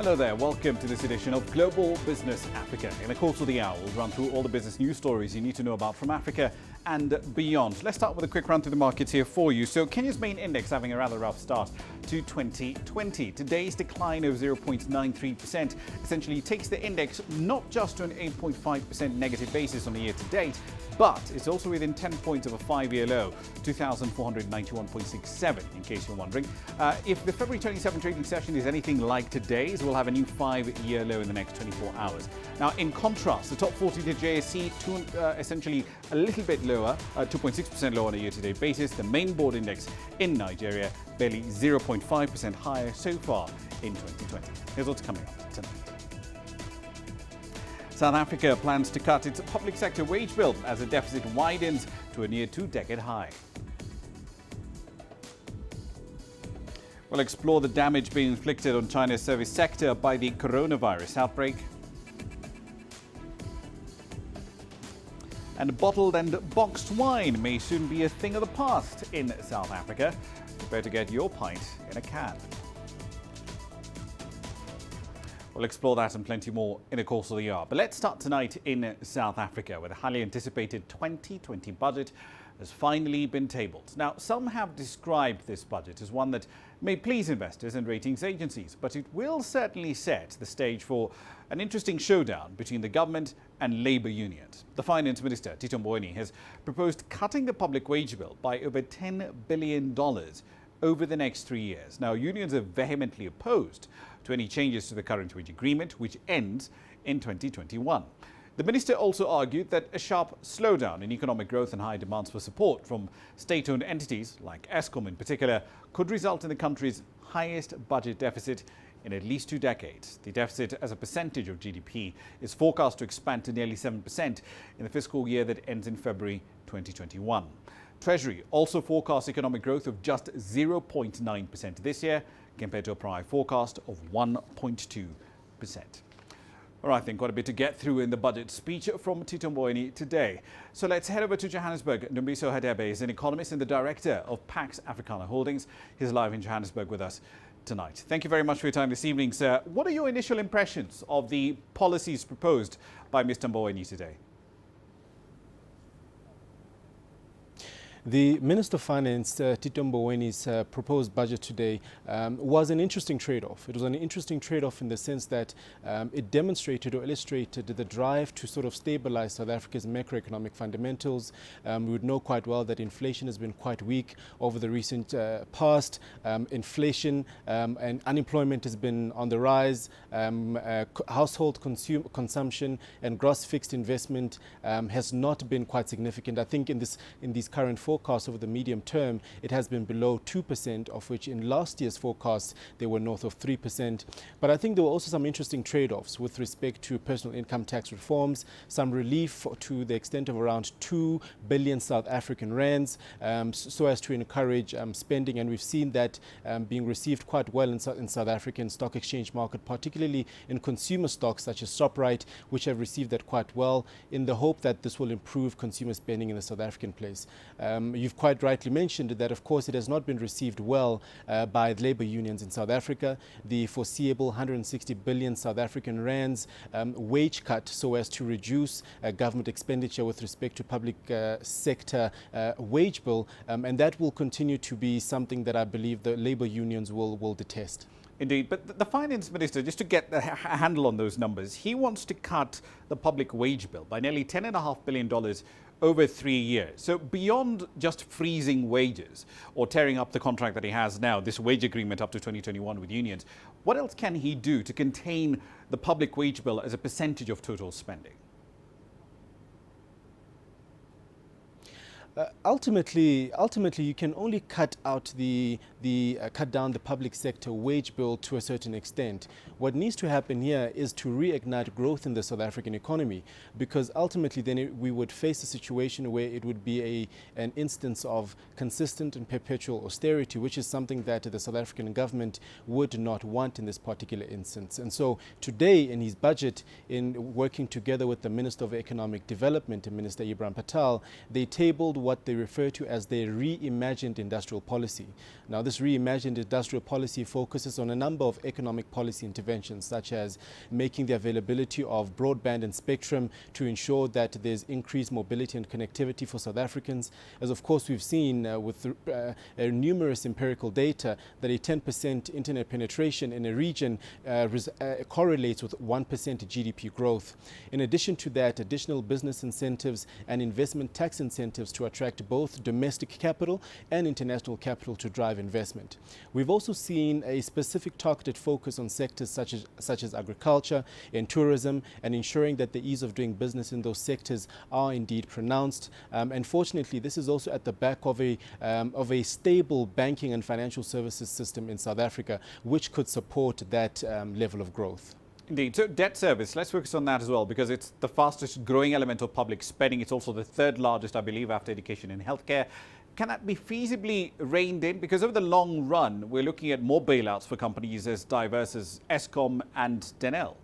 Hello there, welcome to this edition of Global Business Africa. In the course of the hour, we'll run through all the business news stories you need to know about from Africa and beyond. Let's start with a quick run through the markets here for you. So Kenya's main index having a rather rough start to 2020. Today's decline of 0.93% essentially takes the index not just to an 8.5% negative basis on the year to date, but it's also within 10 points of a 5-year low, 2,491.67, in case you're wondering. If the February 27 trading session is anything like today's, we'll have a new 5-year low in the next 24 hours. Now, in contrast, the top 40 to JSE, essentially a little bit lower, 2.6% lower on a year-to-date basis. The main board index in Nigeria, barely 0.5% higher so far in 2020. Here's what's coming up tonight. South Africa plans to cut its public sector wage bill as the deficit widens to a near 2-decade high. We'll explore the damage being inflicted on China's service sector by the coronavirus outbreak. And bottled and boxed wine may soon be a thing of the past in South Africa. Prepare to get your pint in a can. We'll explore that and plenty more in the course of the hour. But let's start tonight in South Africa, where the highly anticipated 2020 budget has finally been tabled. Now, some have described this budget as one that may please investors and ratings agencies, but it will certainly set the stage for an interesting showdown between the government and labour unions. The Finance Minister, Tito Mboweni, has proposed cutting the public wage bill by over $10 billion over the next 3 years. Now, unions are vehemently opposed to any changes to the current wage agreement, which ends in 2021. The minister also argued that a sharp slowdown in economic growth and high demands for support from state-owned entities, like Eskom in particular, could result in the country's highest budget deficit in at least 2 decades. The deficit as a percentage of GDP is forecast to expand to nearly 7% in the fiscal year that ends in February 2021. Treasury also forecasts economic growth of just 0.9% this year, compared to a prior forecast of 1.2%. All right, I think quite a bit to get through in the budget speech from Tito Mboweni today. So let's head over to Johannesburg. Dumbiso Hadebe is an economist and the director of Pax Africana Holdings. He's live in Johannesburg with us tonight. Thank you very much for your time this evening, sir. What are your initial impressions of the policies proposed by Mr. Mboweni today? The Minister of Finance, Tito Mboweni's proposed budget today was an interesting trade-off. It was an interesting trade-off in the sense that it demonstrated or illustrated the drive to sort of stabilize South Africa's macroeconomic fundamentals. We would know quite well that inflation has been quite weak over the recent past. Inflation and unemployment has been on the rise. Household consumption and gross fixed investment has not been quite significant. I think in these current forecasts over the medium term, it has been below 2%, of which in last year's forecasts they were north of 3%. But I think there were also some interesting trade-offs with respect to personal income tax reforms, some relief to the extent of around 2 billion South African rands, so as to encourage spending. And we've seen that being received quite well in South African stock exchange market, particularly in consumer stocks such as Shoprite, which have received that quite well in the hope that this will improve consumer spending in the South African place. You've quite rightly mentioned that, of course, it has not been received well by labour unions in South Africa. The foreseeable 160 billion South African rands wage cut so as to reduce government expenditure with respect to public sector wage bill, and that will continue to be something that I believe the labour unions will detest. Indeed, but the Finance Minister, just to get a handle on those numbers, he wants to cut the public wage bill by nearly $10.5 billion over 3 years. So beyond just freezing wages or tearing up the contract that he has now, this wage agreement up to 2021 with unions, what else can he do to contain the public wage bill as a percentage of total spending? Ultimately, you can only cut out cut down the public sector wage bill to a certain extent. What needs to happen here is to reignite growth in the South African economy, because ultimately then we would face a situation where it would be an instance of consistent and perpetual austerity, which is something that the South African government would not want in this particular instance. And so today in his budget, in working together with the Minister of Economic Development and Minister Ibrahim Patel, they tabled what they refer to as their reimagined industrial policy. Now, this reimagined industrial policy focuses on a number of economic policy interventions, such as making the availability of broadband and spectrum to ensure that there's increased mobility and connectivity for South Africans. As of course we've seen with numerous empirical data that a 10% internet penetration in a region correlates with 1% GDP growth. In addition to that, additional business incentives and investment tax incentives to attract both domestic capital and international capital to drive investment. We've also seen a specific targeted focus on sectors such as agriculture and tourism, and ensuring that the ease of doing business in those sectors are indeed pronounced. And fortunately, this is also at the back of a stable banking and financial services system in South Africa, which could support that level of growth. Indeed. So debt service, let's focus on that as well, because it's the fastest growing element of public spending. It's also the third largest, I believe, after education and healthcare. Can that be feasibly reined in? Because over the long run, we're looking at more bailouts for companies as diverse as Eskom and Denel.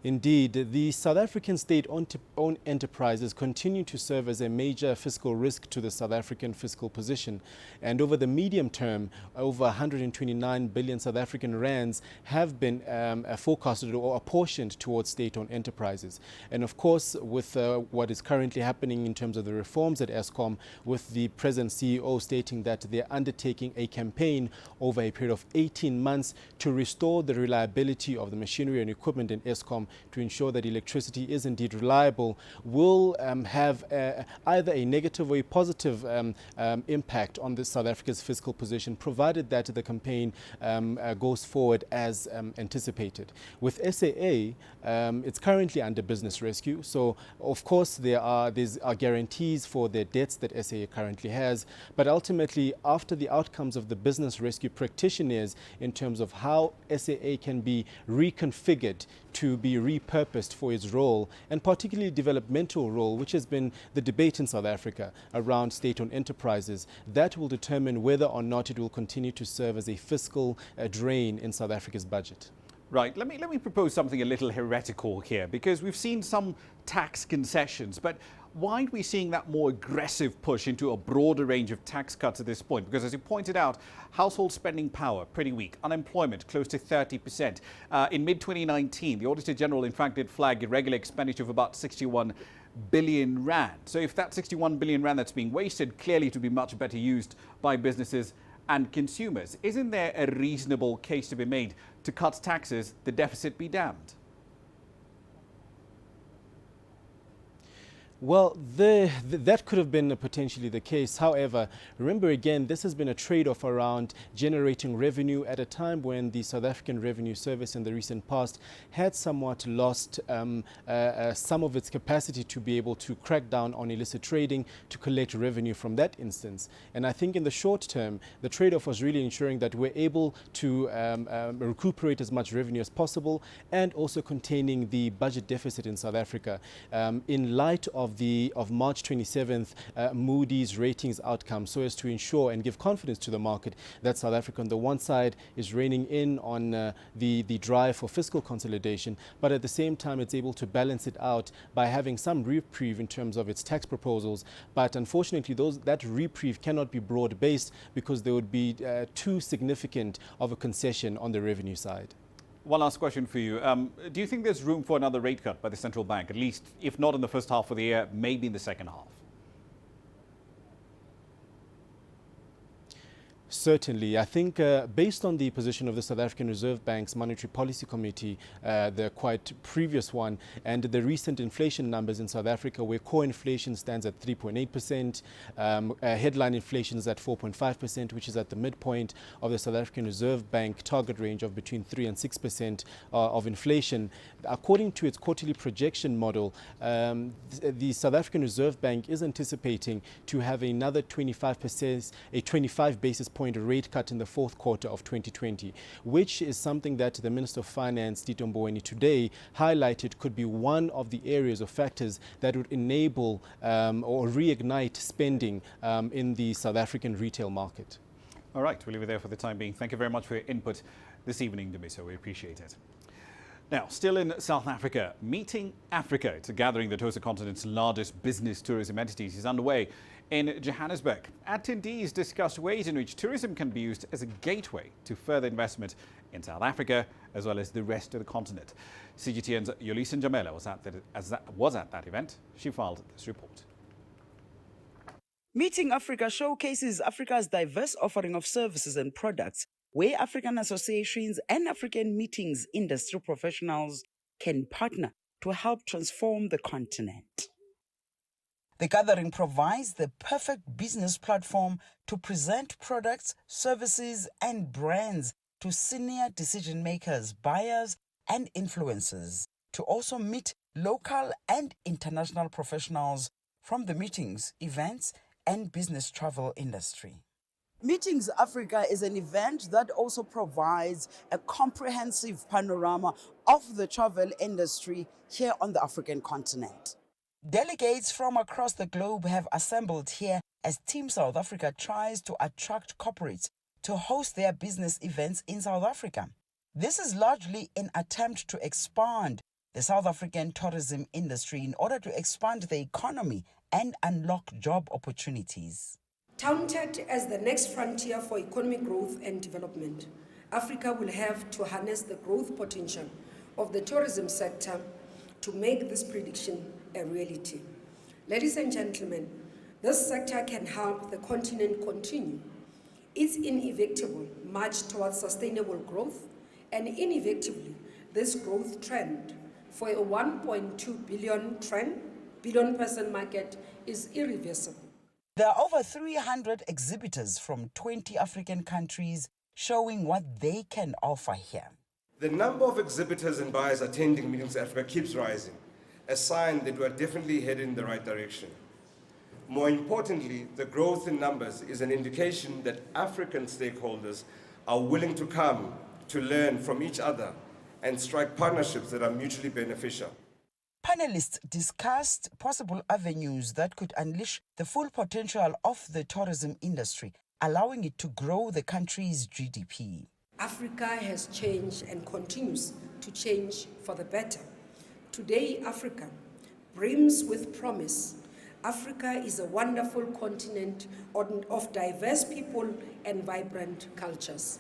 Indeed, the South African state-owned enterprises continue to serve as a major fiscal risk to the South African fiscal position. And over the medium term, over 129 billion South African rands have been forecasted or apportioned towards state-owned enterprises. And of course, with what is currently happening in terms of the reforms at Eskom, with the present CEO stating that they're undertaking a campaign over a period of 18 months to restore the reliability of the machinery and equipment in Eskom, to ensure that electricity is indeed reliable, will have either a negative or a positive impact on South Africa's fiscal position, provided that the campaign goes forward as anticipated. With SAA, it's currently under business rescue, so of course there are guarantees for the debts that SAA currently has, but ultimately, after the outcomes of the business rescue practitioners in terms of how SAA can be reconfigured to be repurposed for its role, and particularly developmental role, which has been the debate in South Africa around state-owned enterprises, that will determine whether or not it will continue to serve as a fiscal drain in South Africa's budget. Right. Let me propose something a little heretical here, because we've seen some tax concessions, but why are we seeing that more aggressive push into a broader range of tax cuts at this point? Because as you pointed out, household spending power pretty weak, unemployment close to 30%. In mid-2019, the Auditor General in fact did flag irregular expenditure of about 61 billion rand. So if that 61 billion rand that's being wasted, clearly to be much better used by businesses and consumers. Isn't there a reasonable case to be made to cut taxes, the deficit be damned? Well, that could have been potentially the case. However, remember again, this has been a trade-off around generating revenue at a time when the South African Revenue Service in the recent past had somewhat lost some of its capacity to be able to crack down on illicit trading, to collect revenue from that instance. And I think in the short term, the trade-off was really ensuring that we're able to recuperate as much revenue as possible, and also containing the budget deficit in South Africa in light of March 27th Moody's ratings outcome, so as to ensure and give confidence to the market that South Africa on the one side is reining in on the drive for fiscal consolidation, but at the same time it's able to balance it out by having some reprieve in terms of its tax proposals. But unfortunately that reprieve cannot be broad-based, because there would be too significant of a concession on the revenue side. One last question for you. Do you think there's room for another rate cut by the central bank, at least if not in the first half of the year, maybe in the second half? Certainly. I think based on the position of the South African Reserve Bank's Monetary Policy Committee, the quite previous one, and the recent inflation numbers in South Africa, where core inflation stands at 3.8%, headline inflation is at 4.5%, which is at the midpoint of the South African Reserve Bank target range of between 3 and 6% of inflation. According to its quarterly projection model, the South African Reserve Bank is anticipating to have another 25 basis point rate cut in the fourth quarter of 2020, which is something that the Minister of Finance, Tito Mboweni, today highlighted could be one of the areas or factors that would enable or reignite spending in the South African retail market. All right, we'll leave it there for the time being. Thank you very much for your input this evening, Dumiso. We appreciate it. Now, still in South Africa, Meeting Africa, it's a gathering that hosts the continent's largest business tourism entities, is underway in Johannesburg. Attendees discussed ways in which tourism can be used as a gateway to further investment in South Africa as well as the rest of the continent. CGTN's Yolisa Njamela was at that event. She filed this report. Meeting Africa showcases Africa's diverse offering of services and products, where African associations and African meetings industry professionals can partner to help transform the continent. The gathering provides the perfect business platform to present products, services, and brands to senior decision makers, buyers, and influencers, to also meet local and international professionals from the meetings, events, and business travel industry. Meetings Africa is an event that also provides a comprehensive panorama of the travel industry here on the African continent. Delegates from across the globe have assembled here as Team South Africa tries to attract corporates to host their business events in South Africa. This is largely an attempt to expand the South African tourism industry in order to expand the economy and unlock job opportunities. Touted as the next frontier for economic growth and development, Africa will have to harness the growth potential of the tourism sector to make this prediction a reality. Ladies and gentlemen, this sector can help the continent continue its inevitable march towards sustainable growth, and inevitably this growth trend for a 1.2 billion person market is irreversible. There are over 300 exhibitors from 20 African countries showing what they can offer here. The number of exhibitors and buyers attending Meetings Africa keeps rising, a sign that we are definitely headed in the right direction. More importantly, the growth in numbers is an indication that African stakeholders are willing to come to learn from each other and strike partnerships that are mutually beneficial. Panelists discussed possible avenues that could unleash the full potential of the tourism industry, allowing it to grow the country's GDP. Africa has changed and continues to change for the better. Today, Africa brims with promise. Africa is a wonderful continent of diverse people and vibrant cultures,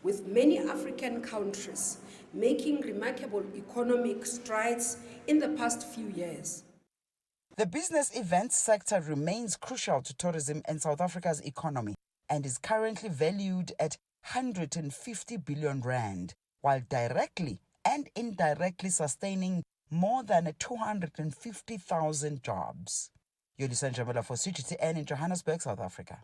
with many African countries making remarkable economic strides in the past few years. The business events sector remains crucial to tourism and South Africa's economy and is currently valued at 150 billion rand, while directly and indirectly sustaining more than 250,000 jobs. Yolisa Njamela for CGTN in Johannesburg, South Africa.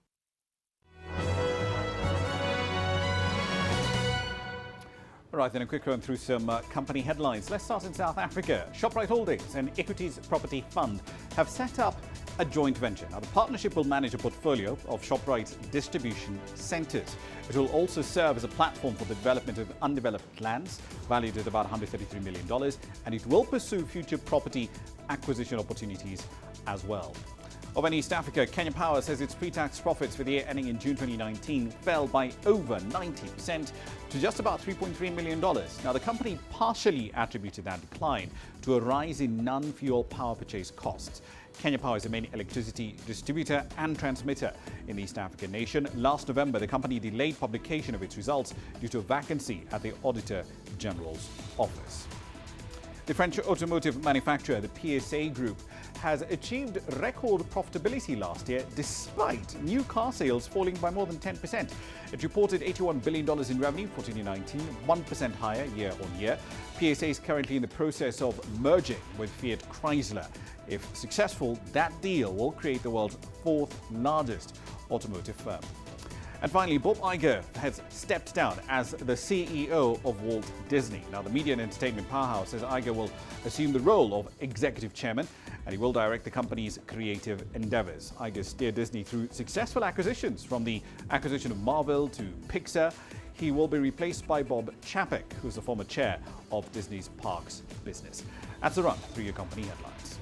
All right, then a quick run through some company headlines. Let's start in South Africa. Shoprite Holdings and Equities Property Fund have set up a joint venture. Now, the partnership will manage a portfolio of Shoprite's distribution centres. It will also serve as a platform for the development of undeveloped lands, valued at about $133 million, and it will pursue future property acquisition opportunities as well. Over in East Africa, Kenya Power says its pre-tax profits for the year ending in June 2019 fell by over 90% to just about $3.3 million. Now, the company partially attributed that decline to a rise in non-fuel power purchase costs. Kenya Power is the main electricity distributor and transmitter in the East African nation. Last November, the company delayed publication of its results due to a vacancy at the Auditor General's office. The French automotive manufacturer, the PSA Group, has achieved record profitability last year despite new car sales falling by more than 10%. It reported $81 billion in revenue for 2019, 1% higher year on year. PSA is currently in the process of merging with Fiat Chrysler. If successful, that deal will create the world's fourth largest automotive firm. And finally, Bob Iger has stepped down as the CEO of Walt Disney. Now, the media and entertainment powerhouse says Iger will assume the role of executive chairman and he will direct the company's creative endeavors. Iger steered Disney through successful acquisitions, from the acquisition of Marvel to Pixar. He will be replaced by Bob Chapek, who's the former chair of Disney's parks business. That's a run through your company headlines.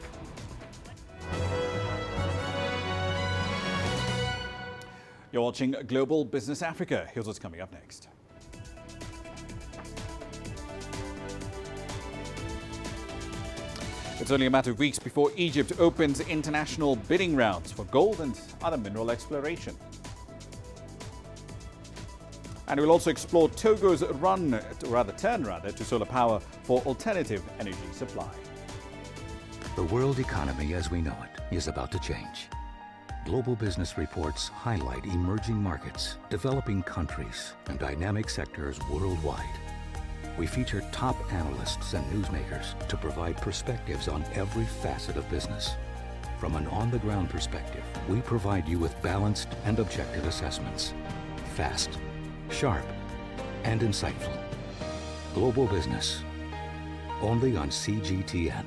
You're watching Global Business Africa. Here's what's coming up next. It's only a matter of weeks before Egypt opens international bidding rounds for gold and other mineral exploration. And we'll also explore Togo's turn to solar power for alternative energy supply. The world economy as we know it is about to change. Global business reports highlight emerging markets, developing countries, and dynamic sectors worldwide. We feature top analysts and newsmakers to provide perspectives on every facet of business. From an on-the-ground perspective, we provide you with balanced and objective assessments. Fast, sharp, and insightful. Global business, only on CGTN.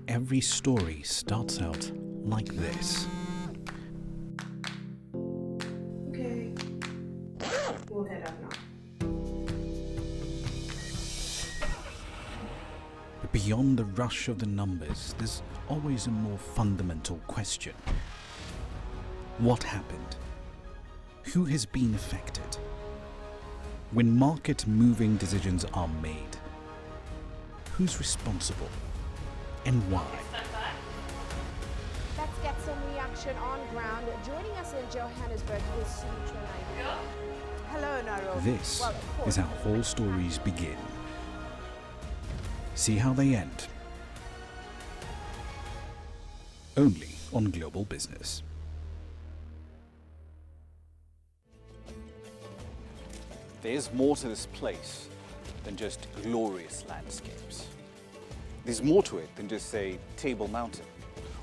Every story starts out like this. Okay, we'll head up now. But beyond the rush of the numbers, there's always a more fundamental question. What happened? Who has been affected? When market-moving decisions are made, who's responsible and why? Let's get some reaction on ground. Joining us in Johannesburg is Sutra Nairo. Hello, Nairo. This is how all stories begin. See how they end. Only on Global Business. There's more to this place than just glorious landscapes. There's more to it than just, say, Table Mountain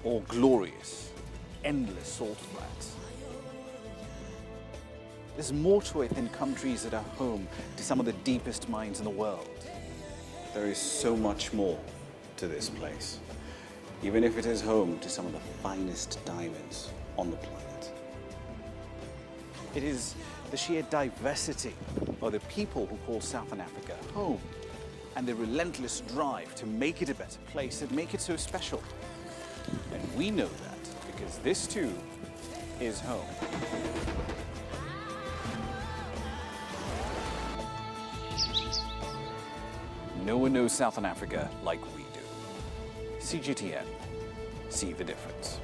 or glorious, endless salt flats. There's more to it than countries that are home to some of the deepest mines in the world. There is so much more to this place, even if it is home to some of the finest diamonds on the planet. It is the sheer diversity of the people who call Southern Africa home, and the relentless drive to make it a better place that make it so special. And we know that because this too is home. No one knows Southern Africa like we do. CGTN, see the difference.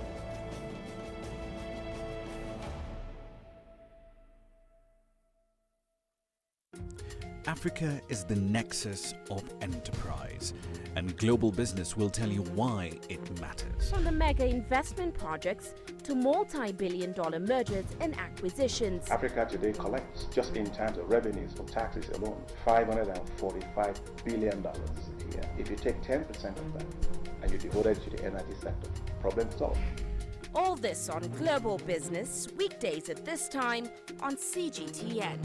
Africa is the nexus of enterprise, and Global Business will tell you why it matters. From the mega investment projects to multi-billion-dollar mergers and acquisitions. Africa today collects, just in terms of revenues from taxes alone, $545 billion a year. If you take 10% of that and you devote it to the energy sector, problem solved. All this on Global Business, weekdays at this time on CGTN.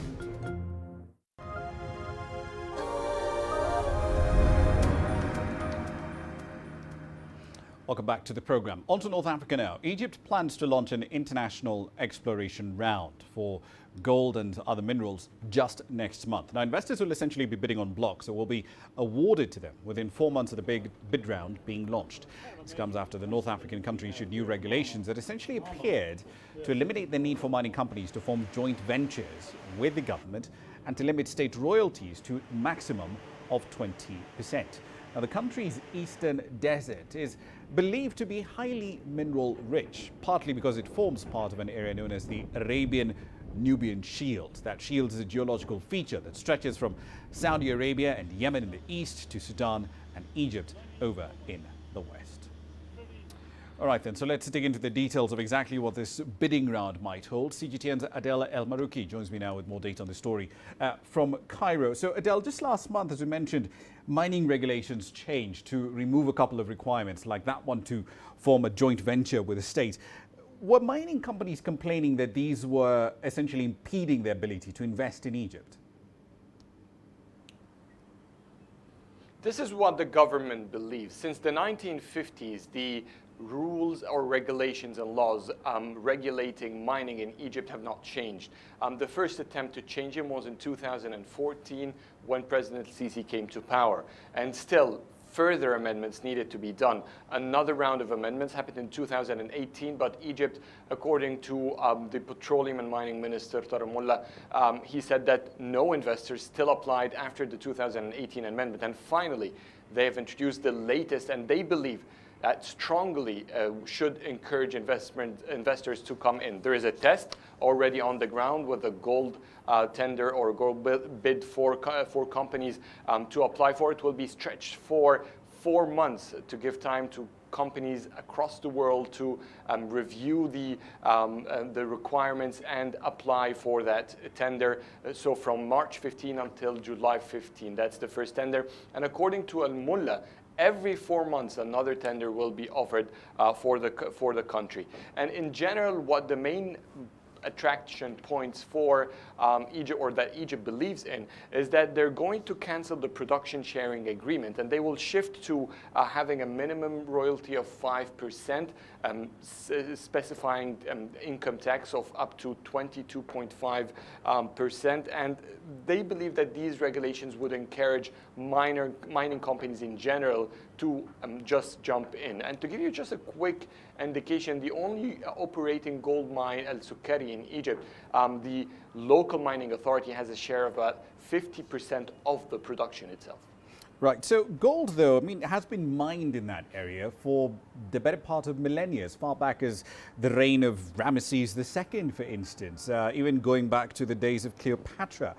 Welcome back to the program. On to North Africa now. Egypt plans to launch an international exploration round for gold and other minerals just next month. Now, investors will essentially be bidding on blocks that will be awarded to them within 4 months of the big bid round being launched. This comes after the North African country issued new regulations that essentially appeared to eliminate the need for mining companies to form joint ventures with the government and to limit state royalties to a maximum of 20%. Now, the country's eastern desert is believed to be highly mineral rich, partly because it forms part of an area known as the Arabian-Nubian Shield. That shield is a geological feature that stretches from Saudi Arabia and Yemen in the east to Sudan and Egypt over in the west. All right then, so let's dig into the details of exactly what this bidding round might hold. CGTN's Adel El-Marouki joins me now with more data on the story from Cairo. So Adel, just last month, as we mentioned, mining regulations changed to remove a couple of requirements, like that one to form a joint venture with a state. Were mining companies complaining that these were essentially impeding their ability to invest in Egypt? This is what the government believes. Since the 1950s, the rules or regulations and laws regulating mining in Egypt have not changed. The first attempt to change them was in 2014 when President Sisi came to power. And still, further amendments needed to be done. Another round of amendments happened in 2018, but Egypt, according to the Petroleum and Mining Minister, Ramah Nyang, he said that no investors still applied after the 2018 amendment. And finally, they have introduced the latest, and they believe that strongly should encourage investors to come in. There is a test already on the ground with a gold tender or a gold bid for companies to apply for. It will be stretched for 4 months to give time to companies across the world to review the requirements and apply for that tender. So from March 15 until July 15, that's the first tender. And according to Al-Mullah, every 4 months, another tender will be offered for the country. And in general, what the main attraction points for Egypt, or that Egypt believes in, is that they're going to cancel the production sharing agreement, and they will shift to having a minimum royalty of 5%, specifying income tax of up to 22.5%. And they believe that these regulations would encourage mining companies in general to just jump in. And to give you just a quick indication, the only operating gold mine, El Sukari, in Egypt, the local mining authority has a share of about 50% of the production itself. Right. So gold, though, I mean, has been mined in that area for the better part of millennia, as far back as the reign of Ramesses II, for instance, even going back to the days of Cleopatra.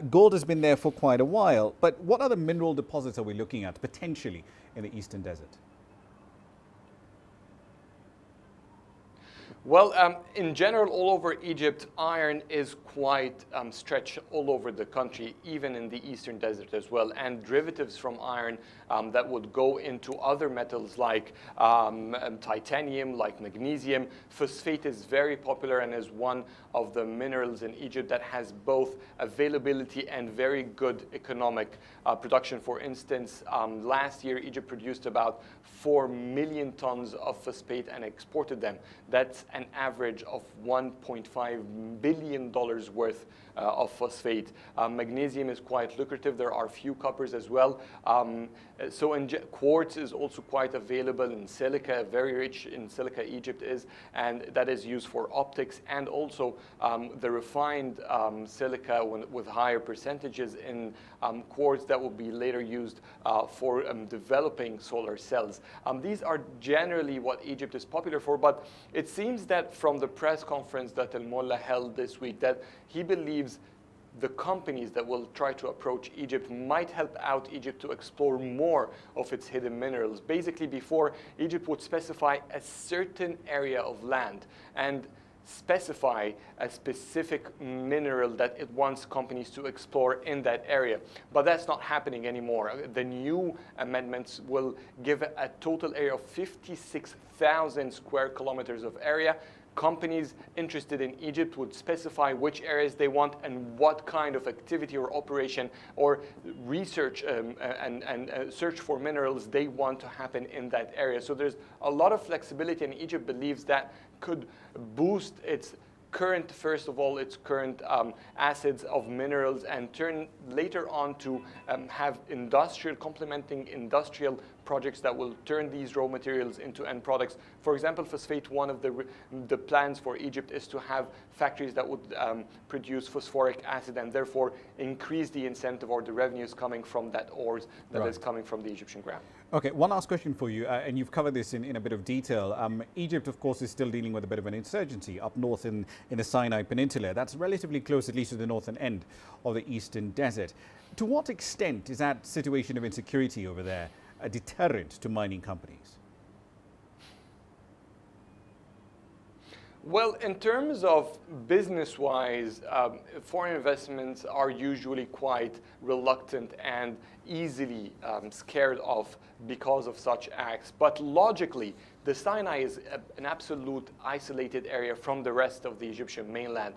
Gold has been there for quite a while. But what other mineral deposits are we looking at potentially in the Eastern Desert? Well, in general, all over Egypt, iron is quite stretched all over the country, even in the Eastern Desert as well. And derivatives from iron that would go into other metals like titanium, like magnesium. Phosphate is very popular and is one of the minerals in Egypt that has both availability and very good economic production. For instance, last year, Egypt produced about 4 million tons of phosphate and exported them. That's an average of $1.5 billion worth of phosphate. Magnesium is quite lucrative. There are few coppers as well. Quartz is also quite available in silica, very rich in silica Egypt is, and that is used for optics, and also the refined silica with higher percentages in quartz that will be later used for developing solar cells. These are generally what Egypt is popular for, but it seems that from the press conference that Al-Mullah held this week, that he believes the companies that will try to approach Egypt might help out Egypt to explore more of its hidden minerals. Basically, before, Egypt would specify a certain area of land and specify a specific mineral that it wants companies to explore in that area. But that's not happening anymore. The new amendments will give a total area of 56,000 square kilometers of area. Companies interested in Egypt would specify which areas they want and what kind of activity or operation or research and search for minerals they want to happen in that area. So there's a lot of flexibility, and Egypt believes that could boost its current, first of all, its current acids of minerals, and turn later on to have complementing industrial projects that will turn these raw materials into end products. For example, phosphate, one of the plans for Egypt is to have factories that would produce phosphoric acid and therefore increase the incentive or the revenues coming from that ores that is coming from the Egyptian ground. Okay, one last question for you, and you've covered this in a bit of detail. Egypt, of course, is still dealing with a bit of an insurgency up north in the Sinai Peninsula. That's relatively close, at least to the northern end of the Eastern Desert. To what extent is that situation of insecurity over there a deterrent to mining companies? Well, in terms of business-wise, foreign investments are usually quite reluctant and easily scared off because of such acts. But logically, the Sinai is an absolute isolated area from the rest of the Egyptian mainland.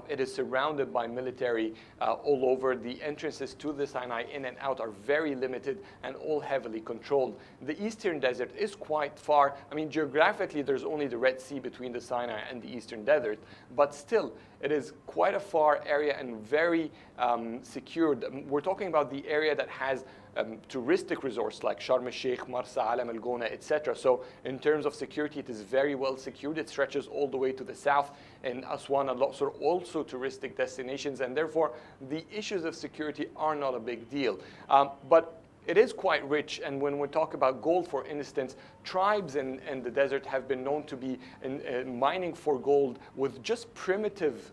It is surrounded by military all over. The entrances to the Sinai in and out are very limited and all heavily controlled. The Eastern Desert is quite far. I mean, geographically, there's only the Red Sea between the Sinai and the Eastern Desert, but still, it is quite a far area and very secured. We're talking about the area that has touristic resorts like Sharm el-Sheikh, Marsa Alam, El Gona, etc. So in terms of security, it is very well secured. It stretches all the way to the south, and Aswan and Luxor also touristic destinations, and therefore the issues of security are not a big deal. But it is quite rich, and when we talk about gold, for instance, tribes in the desert have been known to be mining for gold with just primitive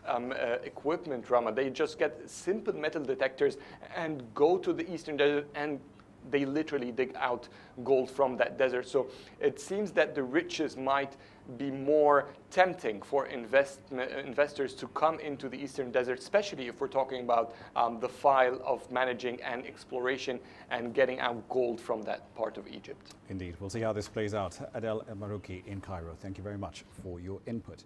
equipment, Ramah. They just get simple metal detectors and go to the eastern desert, and they literally dig out gold from that desert. So it seems that the riches might be more tempting for investors to come into the eastern desert, especially if we're talking about the file of managing and exploration and getting out gold from that part of Egypt. Indeed. We'll see how this plays out. Adel El-Marouki in Cairo, thank you very much for your input.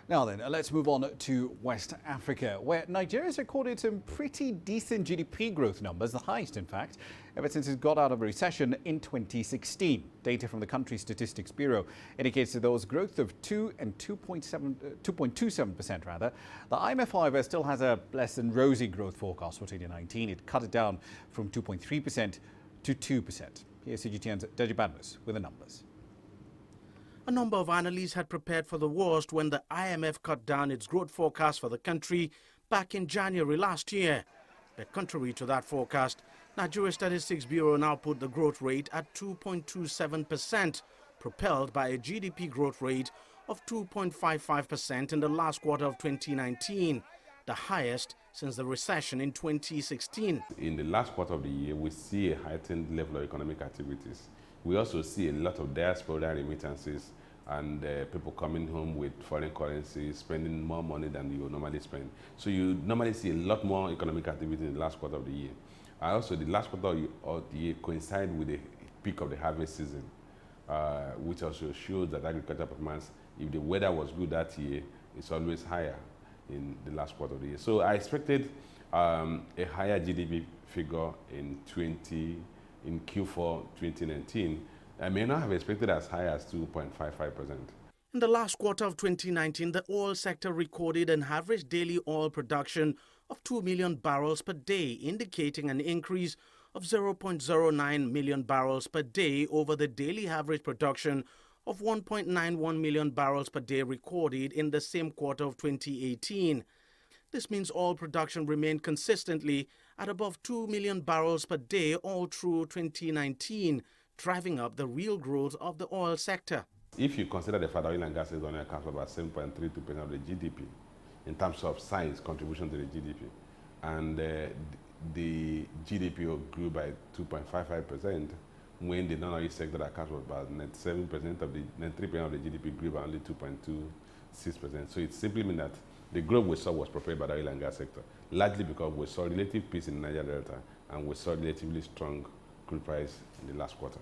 Now then, let's move on to West Africa, where Nigeria's recorded some pretty decent GDP growth numbers, the highest in fact, ever since it got out of a recession in 2016. Data from the country statistics bureau indicates that there was growth of 2 and 2.27% rather. The IMF, however, still has a less than rosy growth forecast for 2019. It cut it down from 2.3% to 2%. Here's CGTN's Deji Badmus with the numbers. A number of analysts had prepared for the worst when the IMF cut down its growth forecast for the country back in January last year. But contrary to that forecast, Nigeria Statistics Bureau now put the growth rate at 2.27%, propelled by a GDP growth rate of 2.55% in the last quarter of 2019, the highest since the recession in 2016. In the last quarter of the year, we see a heightened level of economic activities. We also see a lot of diaspora remittances and people coming home with foreign currency, spending more money than you would normally spend. So you normally see a lot more economic activity in the last quarter of the year. Also, the last quarter of the year coincide with the peak of the harvest season, which also shows that agricultural performance, if the weather was good that year, it's always higher in the last quarter of the year. So I expected a higher GDP figure in Q4 2019, I may not have expected as high as 2.55%. In the last quarter of 2019, the oil sector recorded an average daily oil production of 2 million barrels per day, indicating an increase of 0.09 million barrels per day over the daily average production of 1.91 million barrels per day recorded in the same quarter of 2018. This means oil production remained consistently at above 2 million barrels per day all through 2019, driving up the real growth of the oil sector. If you consider the fact that oil and gas is only accounts for about 7.32% of the GDP in terms of size contribution to the GDP, and the GDP grew by 2.55%, when the non-oil sector accounts for about 97% of the 93% of the GDP grew by only 2.26%. So it simply means that the growth we saw was propelled by the oil and gas sector, largely because we saw relative peace in Niger Delta and we saw relatively strong crude price in the last quarter.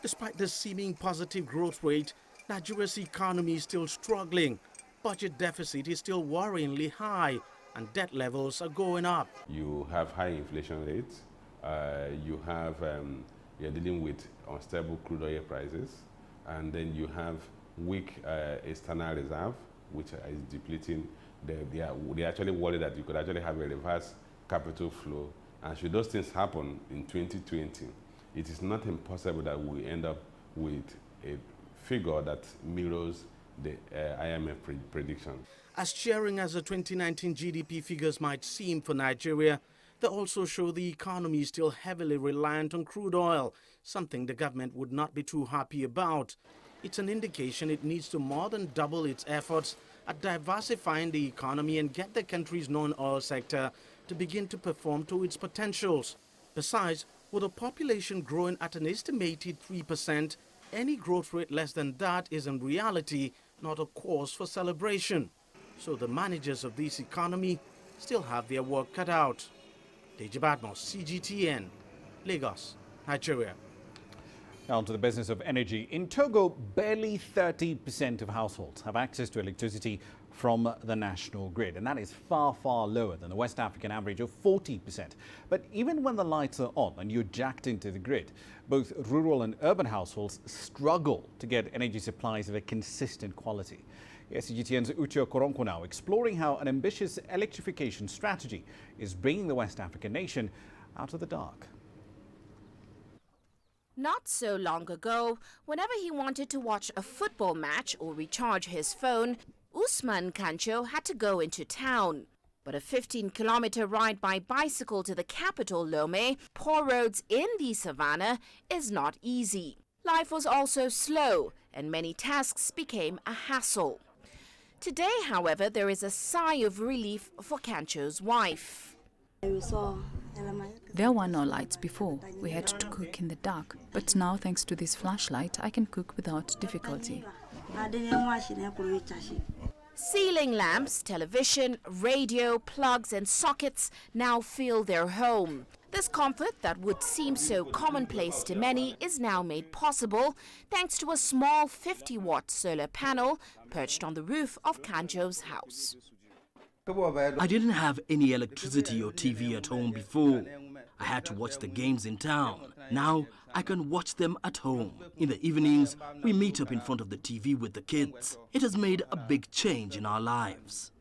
Despite the seeming positive growth rate, Nigeria's economy is still struggling. Budget deficit is still worryingly high and debt levels are going up. You have high inflation rates, you're dealing with unstable crude oil prices, and then you have weak external reserve, which is depleting. They actually worry that you could actually have a reverse capital flow. And should those things happen in 2020, it is not impossible that we end up with a figure that mirrors the IMF prediction. As cheering as the 2019 GDP figures might seem for Nigeria, they also show the economy is still heavily reliant on crude oil, something the government would not be too happy about. It's an indication it needs to more than double its efforts at diversifying the economy and get the country's non-oil sector to begin to perform to its potentials. Besides, with a population growing at an estimated 3%, any growth rate less than that is in reality not a cause for celebration. So the managers of this economy still have their work cut out. Deji Badmus, CGTN, Lagos, Nigeria. Now on to the business of energy. In Togo, barely 30% of households have access to electricity from the national grid, and that is far, far lower than the West African average of 40%. But even when the lights are on and you're jacked into the grid, both rural and urban households struggle to get energy supplies of a consistent quality. CGTN's Uche Okoronkwo now exploring how an ambitious electrification strategy is bringing the West African nation out of the dark. Not so long ago, whenever he wanted to watch a football match or recharge his phone, Usman Kancho had to go into town. But a 15-kilometer ride by bicycle to the capital, Lomé, poor roads in the savannah, is not easy. Life was also slow, and many tasks became a hassle. Today, however, there is a sigh of relief for Kancho's wife. There were no lights before. We had to cook in the dark. But now, thanks to this flashlight, I can cook without difficulty. Ceiling lamps, television, radio, plugs and sockets now fill their home. This comfort that would seem so commonplace to many is now made possible thanks to a small 50-watt solar panel perched on the roof of Kancho's house. I didn't have any electricity or TV at home before. I had to watch the games in town. Now I can watch them at home. In the evenings, we meet up in front of the TV with the kids. It has made a big change in our lives.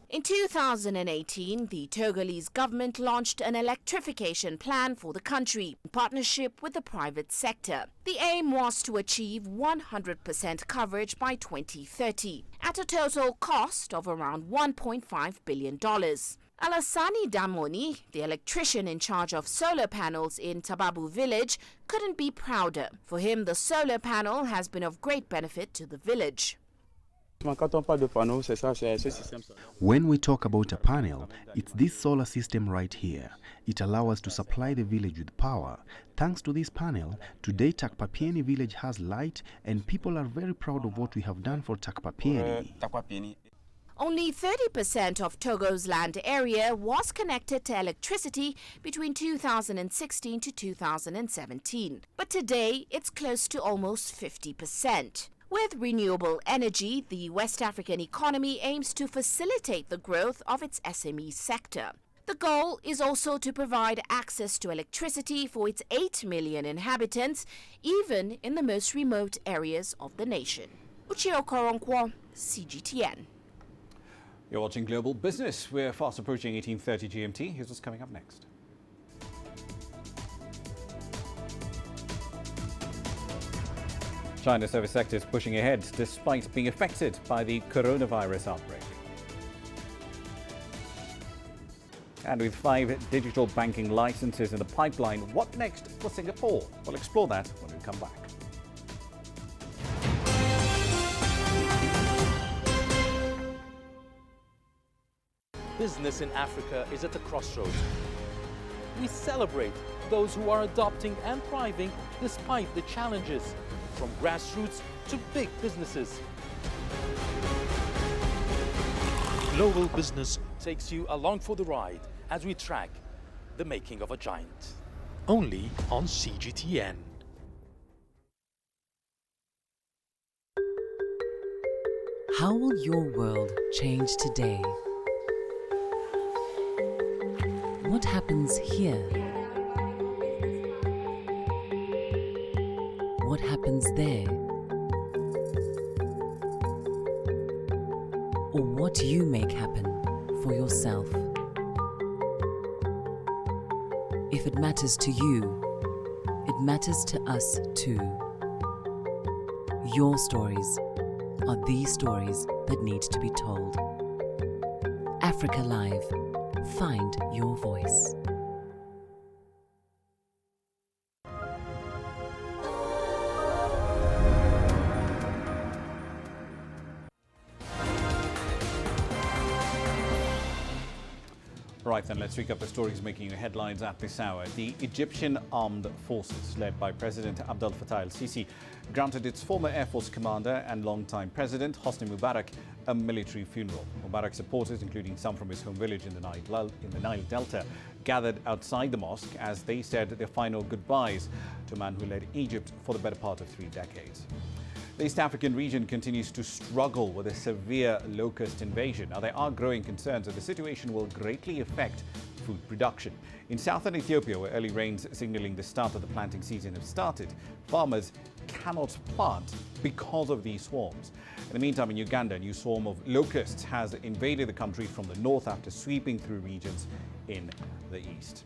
In 2018, the Togolese government launched an electrification plan for the country in partnership with the private sector. The aim was to achieve 100% coverage by 2030 at a total cost of around $1.5 billion. Alassani Damoni, the electrician in charge of solar panels in Tababu village, couldn't be prouder. For him, the solar panel has been of great benefit to the village. When we talk about a panel, it's this solar system right here. It allows us to supply the village with power. Thanks to this panel, today Takpapieni village has light and people are very proud of what we have done for Takpapieni. Only 30% of Togo's land area was connected to electricity between 2016 to 2017. But today, it's close to almost 50%. With renewable energy, the West African economy aims to facilitate the growth of its SME sector. The goal is also to provide access to electricity for its 8 million inhabitants, even in the most remote areas of the nation. Uche Okoronkwo, CGTN. You're watching Global Business. We're fast approaching 18:30 GMT. Here's what's coming up next. China's service sector is pushing ahead despite being affected by the coronavirus outbreak. And with 5 digital banking licenses in the pipeline, what next for Singapore? We'll explore that when we come back. Business in Africa is at a crossroads. We celebrate those who are adopting and thriving despite the challenges, from grassroots to big businesses. Global Business takes you along for the ride as we track the making of a giant. Only on CGTN. How will your world change today? What happens here? What happens there? Or what you make happen for yourself? If it matters to you, it matters to us too. Your stories are the stories that need to be told. Africa Live. Find your voice. Right then, let's recap the stories making the headlines at this hour. The Egyptian Armed Forces, led by President Abdel Fattah el-Sisi, granted its former Air Force commander and longtime president, Hosni Mubarak, a military funeral. Mubarak's supporters, including some from his home village in the Nile Delta, gathered outside the mosque as they said their final goodbyes to a man who led Egypt for the better part of 3 decades. The East African region continues to struggle with a severe locust invasion. Now, there are growing concerns that the situation will greatly affect food production. In southern Ethiopia, where early rains signaling the start of the planting season have started, farmers cannot plant because of these swarms. In the meantime, in Uganda, a new swarm of locusts has invaded the country from the north after sweeping through regions in the east.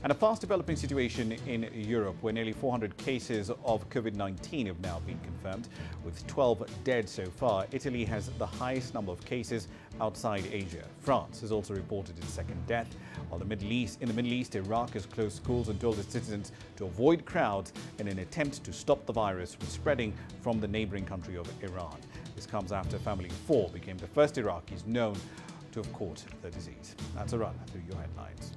And a fast-developing situation in Europe, where nearly 400 cases of COVID-19 have now been confirmed, with 12 dead so far. Italy has the highest number of cases outside Asia. France has also reported its second death, while in the Middle East, Iraq has closed schools and told its citizens to avoid crowds in an attempt to stop the virus from spreading from the neighboring country of Iran. This comes after family of 4 became the first Iraqis known to have caught the disease. That's a run through your headlines.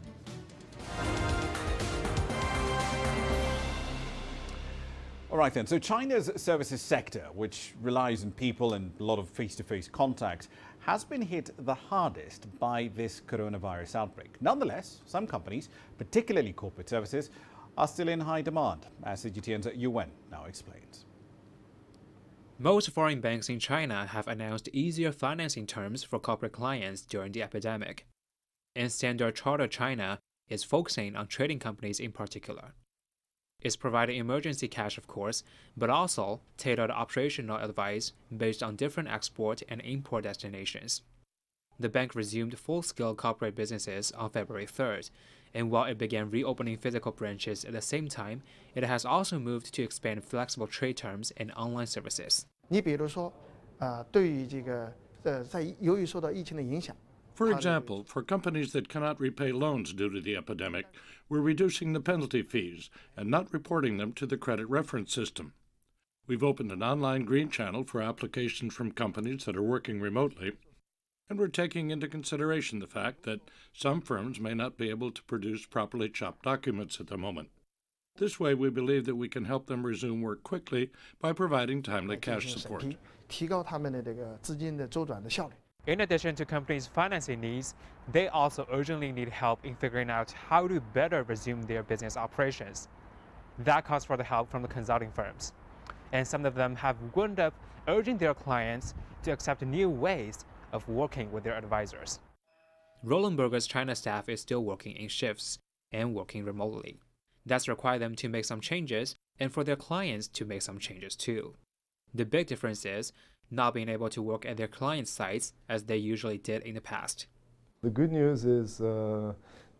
All right then, so China's services sector, which relies on people and a lot of face-to-face contact, has been hit the hardest by this coronavirus outbreak. Nonetheless, some companies, particularly corporate services, are still in high demand, as CGTN's Yuan now explains. Most foreign banks in China have announced easier financing terms for corporate clients during the epidemic. And Standard Chartered China is focusing on trading companies in particular. It's providing emergency cash, of course, but also tailored operational advice based on different export and import destinations. The bank resumed full-scale corporate businesses on February 3rd, and while it began reopening physical branches at the same time, it has also moved to expand flexible trade terms and online services. 你比如说，对于这个由于受到疫情的影响。 For example, for companies that cannot repay loans due to the epidemic, we're reducing the penalty fees and not reporting them to the credit reference system. We've opened an online green channel for applications from companies that are working remotely, and we're taking into consideration the fact that some firms may not be able to produce properly chopped documents at the moment. This way, we believe that we can help them resume work quickly by providing timely cash support. 提高他们的这个资金的周转的效率。 In addition to companies' financing needs, they also urgently need help in figuring out how to better resume their business operations. That calls for the help from the consulting firms. And some of them have wound up urging their clients to accept new ways of working with their advisors. Roland Berger's China staff is still working in shifts and working remotely. That's required them to make some changes and for their clients to make some changes too. The big difference is not being able to work at their client sites as they usually did in the past. The good news is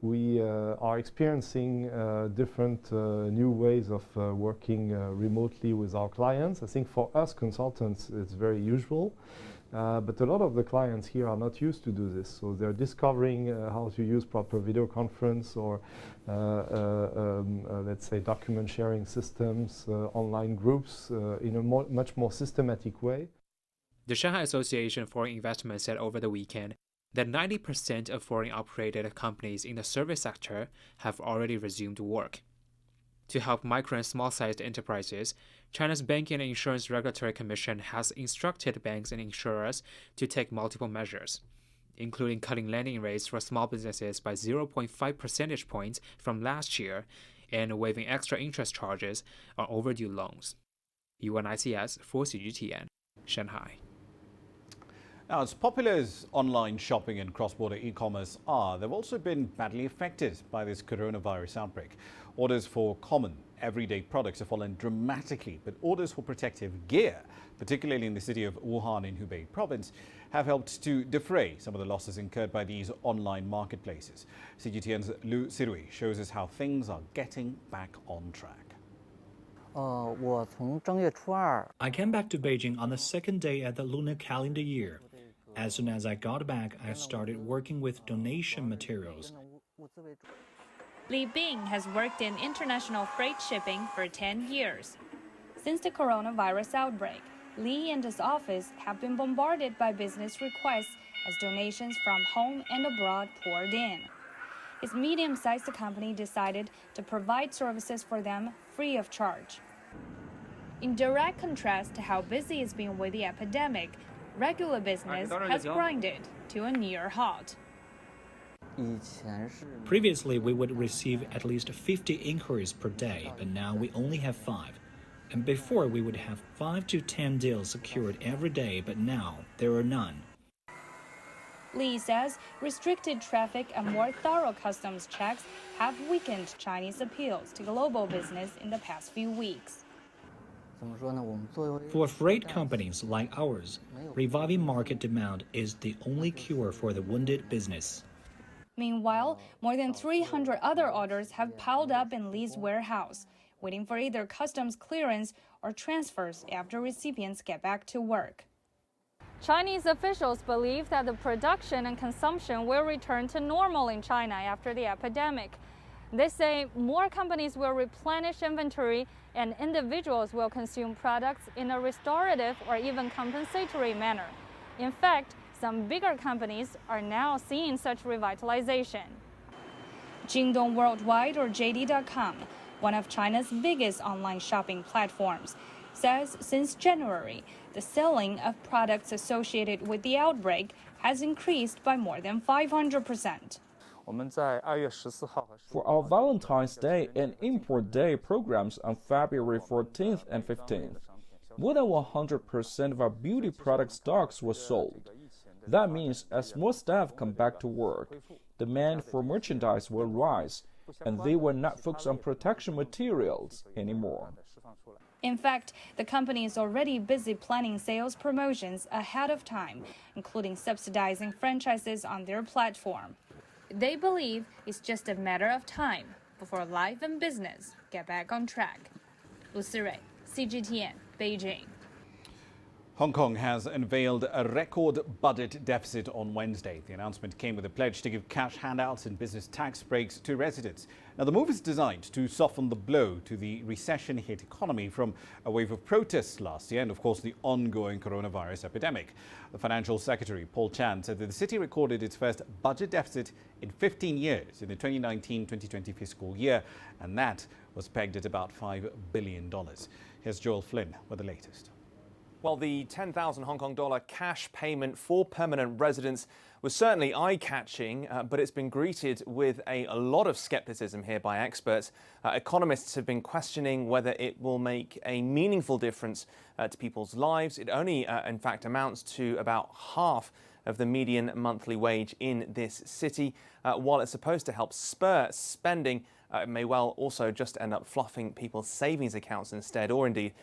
we are experiencing different new ways of working remotely with our clients. I think for us consultants it's very usual, but a lot of the clients here are not used to do this. So they're discovering how to use proper video conference or let's say document sharing systems, online groups in a much more systematic way. The Shanghai Association for Investment said over the weekend that 90% of foreign-operated companies in the service sector have already resumed work. To help micro and small-sized enterprises, China's Banking and Insurance Regulatory Commission has instructed banks and insurers to take multiple measures, including cutting lending rates for small businesses by 0.5 percentage points from last year and waiving extra interest charges on overdue loans. UNICS for CGTN, Shanghai. Now, as popular as online shopping and cross-border e-commerce are, they've also been badly affected by this coronavirus outbreak. Orders for common, everyday products have fallen dramatically, but orders for protective gear, particularly in the city of Wuhan in Hubei province, have helped to defray some of the losses incurred by these online marketplaces. CGTN's Lu Sirui shows us how things are getting back on track. I came back to Beijing on the second day at the lunar calendar year. As soon as I got back, I started working with donation materials. Li Bing has worked in international freight shipping for 10 years. Since the coronavirus outbreak, Li and his office have been bombarded by business requests as donations from home and abroad poured in. His medium-sized company decided to provide services for them free of charge. In direct contrast to how busy it's been with the epidemic, regular business has grinded to a near halt. Previously, we would receive at least 50 inquiries per day, but now we only have 5. And before, we would have 5 to 10 deals secured every day, but now there are none. Li says restricted traffic and more thorough customs checks have weakened Chinese appeals to global business in the past few weeks. For freight companies like ours, reviving market demand is the only cure for the wounded business. Meanwhile, more than 300 other orders have piled up in Lee's warehouse, waiting for either customs clearance or transfers after recipients get back to work. Chinese officials believe that the production and consumption will return to normal in China after the epidemic. They say more companies will replenish inventory and individuals will consume products in a restorative or even compensatory manner. In fact, some bigger companies are now seeing such revitalization. Jingdong Worldwide, or JD.com, one of China's biggest online shopping platforms, says since January, the selling of products associated with the outbreak has increased by more than 500%. For our Valentine's Day and Import Day programs on February 14th and 15th, more than 100% of our beauty product stocks were sold. That means as more staff come back to work, demand for merchandise will rise, and they will not focus on protection materials anymore. In fact, the company is already busy planning sales promotions ahead of time, including subsidizing franchises on their platform. They believe it's just a matter of time before life and business get back on track. Lu Sirui, CGTN, Beijing. Hong Kong has unveiled a record budget deficit on Wednesday. The announcement came with a pledge to give cash handouts and business tax breaks to residents. Now, the move is designed to soften the blow to the recession-hit economy from a wave of protests last year and, of course, the ongoing coronavirus epidemic. The Financial Secretary, Paul Chan, said that the city recorded its first budget deficit in 15 years in the 2019-2020 fiscal year, and that was pegged at about $5 billion. Here's Joel Flynn with the latest. Well, the 10,000 Hong Kong dollar cash payment for permanent residents was certainly eye-catching, but it's been greeted with a lot of skepticism here by experts. Economists have been questioning whether it will make a meaningful difference to people's lives. It only, in fact, amounts to about half of the median monthly wage in this city. While it's supposed to help spur spending, it may well also just end up fluffing people's savings accounts instead, or indeed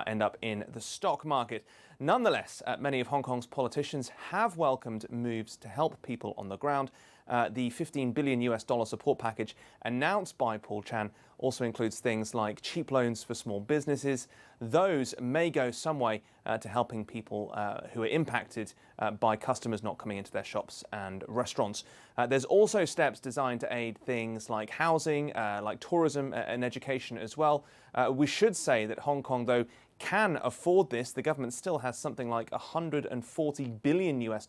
end up in the stock market. Nonetheless, many of Hong Kong's politicians have welcomed moves to help people on the ground. The $15 billion support package announced by Paul Chan also includes things like cheap loans for small businesses. Those may go some way to helping people who are impacted by customers not coming into their shops and restaurants. There's also steps designed to aid things like housing, like tourism and education as well. We should say that Hong Kong, though, can afford this. The government still has something like $140 billion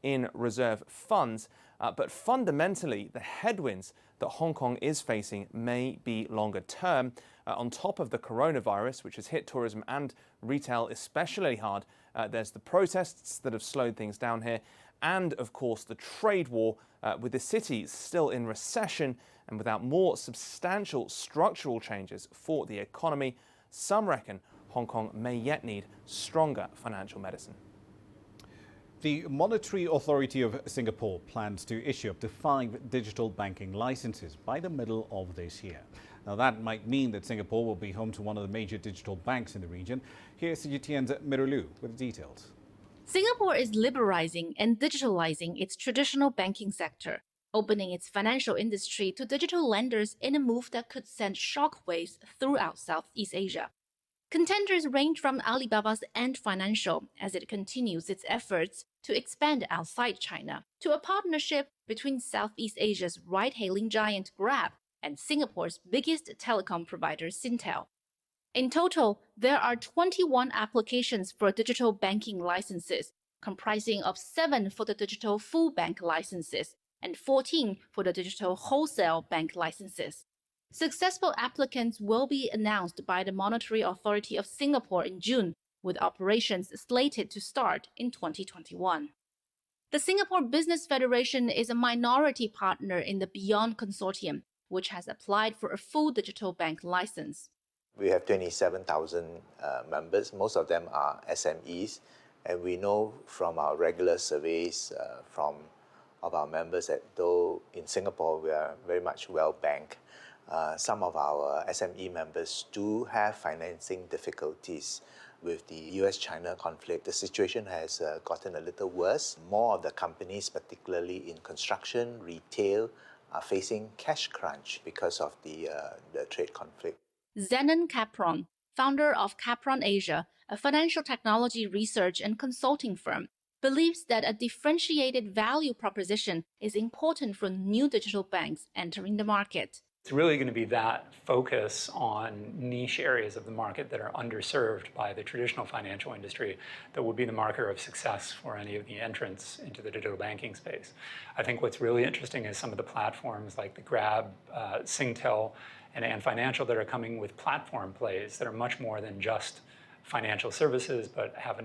in reserve funds. But fundamentally, the headwinds that Hong Kong is facing may be longer term. On top of the coronavirus, which has hit tourism and retail especially hard, there's the protests that have slowed things down here, and of course the trade war, with the city still in recession and without more substantial structural changes for the economy. Some reckon Hong Kong may yet need stronger financial medicine. The Monetary Authority of Singapore plans to issue up to 5 digital banking licenses by the middle of this year. Now, that might mean that Singapore will be home to one of the major digital banks in the region. Here's CGTN's Mira Liu with the details. Singapore is liberalizing and digitalizing its traditional banking sector, opening its financial industry to digital lenders in a move that could send shockwaves throughout Southeast Asia. Contenders range from Alibaba's Ant Financial, as it continues its efforts to expand outside China, to a partnership between Southeast Asia's ride-hailing giant Grab and Singapore's biggest telecom provider, Singtel. In total, there are 21 applications for digital banking licenses, comprising of 7 for the digital full bank licenses and 14 for the digital wholesale bank licenses. Successful applicants will be announced by the Monetary Authority of Singapore in June, with operations slated to start in 2021. The Singapore Business Federation is a minority partner in the Beyond Consortium, which has applied for a full digital bank license. We have 27,000 members. Most of them are SMEs, and we know from our regular surveys of our members that though in Singapore we are very much well banked, some of our SME members do have financing difficulties. With the US-China conflict, the situation has gotten a little worse. More of the companies, particularly in construction, retail, are facing cash crunch because of the trade conflict. Zenon Capron, founder of Capron Asia, a financial technology research and consulting firm, believes that a differentiated value proposition is important for new digital banks entering the market. It's really going to be that focus on niche areas of the market that are underserved by the traditional financial industry that will be the marker of success for any of the entrants into the digital banking space. I think what's really interesting is some of the platforms like the Grab, Singtel, and Ant Financial that are coming with platform plays that are much more than just financial services, but have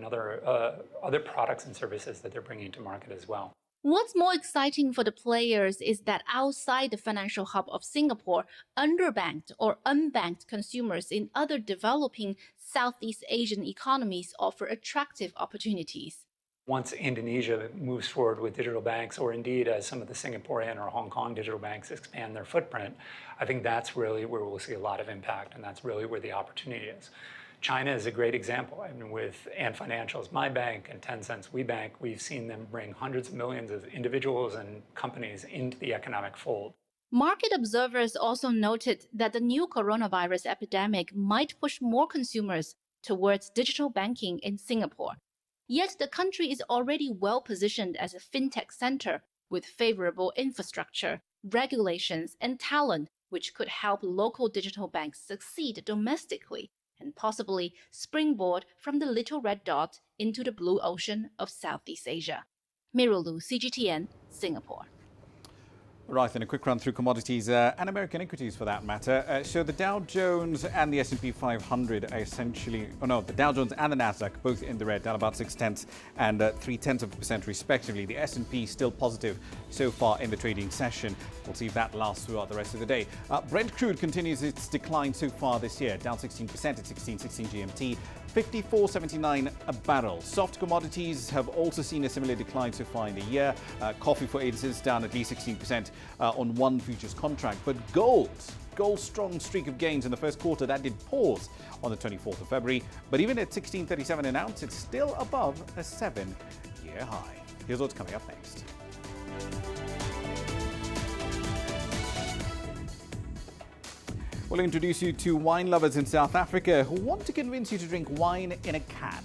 other products and services that they're bringing to market as well. What's more exciting for the players is that outside the financial hub of Singapore, underbanked or unbanked consumers in other developing Southeast Asian economies offer attractive opportunities. Once Indonesia moves forward with digital banks, or indeed as some of the Singaporean or Hong Kong digital banks expand their footprint, I think that's really where we'll see a lot of impact, and that's really where the opportunity is. China is a great example. I mean, with Ant Financial's My Bank and Tencent's WeBank, we've seen them bring hundreds of millions of individuals and companies into the economic fold. Market observers also noted that the new coronavirus epidemic might push more consumers towards digital banking in Singapore. Yet the country is already well positioned as a fintech center with favorable infrastructure, regulations, and talent, which could help local digital banks succeed domestically and possibly springboard from the little red dot into the blue ocean of Southeast Asia. Miro Lu, CGTN, Singapore. Right, then a quick run through commodities and American equities for that matter. So the Dow Jones and the S&P 500 are essentially, the Dow Jones and the Nasdaq both in the red, down about 0.6 and 0.3% respectively. The S&P still positive so far in the trading session. We'll see if that lasts throughout the rest of the day. Brent crude continues its decline so far this year, down 16% at 16.16 GMT. 54.79 a barrel. Soft commodities have also seen a similar decline so far in the year. Coffee for instance down at least 16% on one futures contract. But gold's strong streak of gains in the first quarter, that did pause on the 24th of February. But even at 16.37 an ounce, it's still above a 7-year high. Here's what's coming up next. We'll introduce you to wine lovers in South Africa who want to convince you to drink wine in a can.